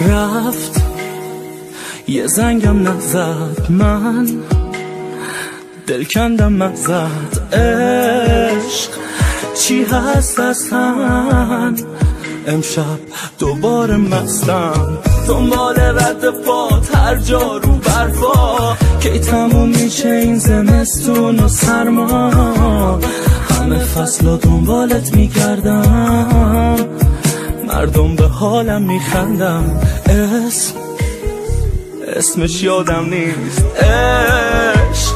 رفت یه زنگم نزد، من دل کندم ازت. عشق چی هست اصلا؟ امشب دوباره مستم، دنبال رد پات هر جا رو برفا. کی تموم میشه این زمستون و سرما؟ همه فصل دنبالت میگردم، مردم به حالم میخندم. اسمش یادم نیست. عشق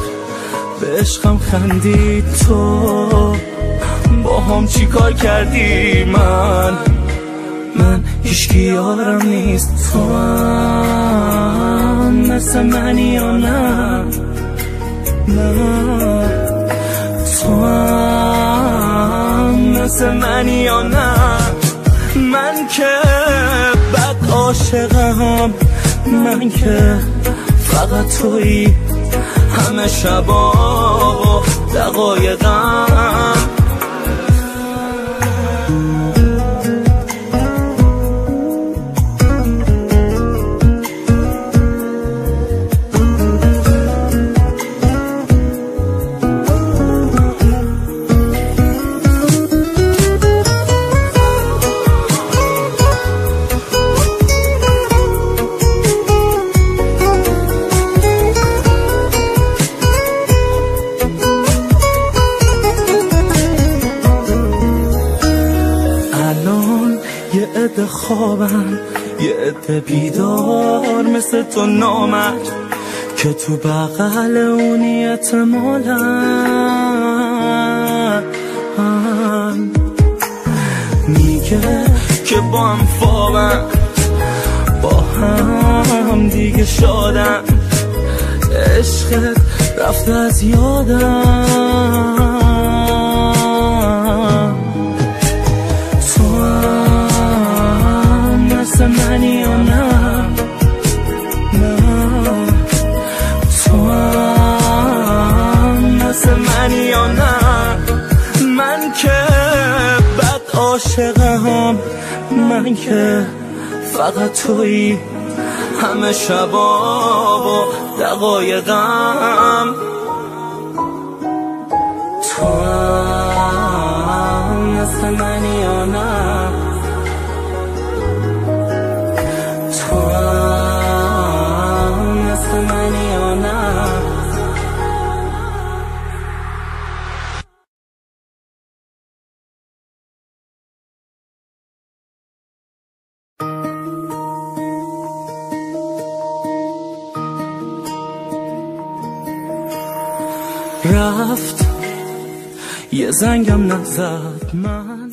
به عشقم خندی، تو با هم چی کار کردی؟ من هیچکی یارم نیست. تو هم مثل منی یا نه؟ تو هم مثل منی یا نه؟ من که بد عاشقم، من که فقط تویی همه شبا و دقایقم. یه عده خوابم، یه عده بیدار مثل تو نامرد که تو بغل اونی احتمالن میگه که با هم خوابم، با هم دیگه شادم. عشقت رفته از یادم. منی یا نه؟ تو هم مثل منی یا نه؟ من که بد عاشقم، من که فقط تویی همه شبا و دقایقم. تو هم مثل منی یا نه؟ رفت یه زنگم نزد، من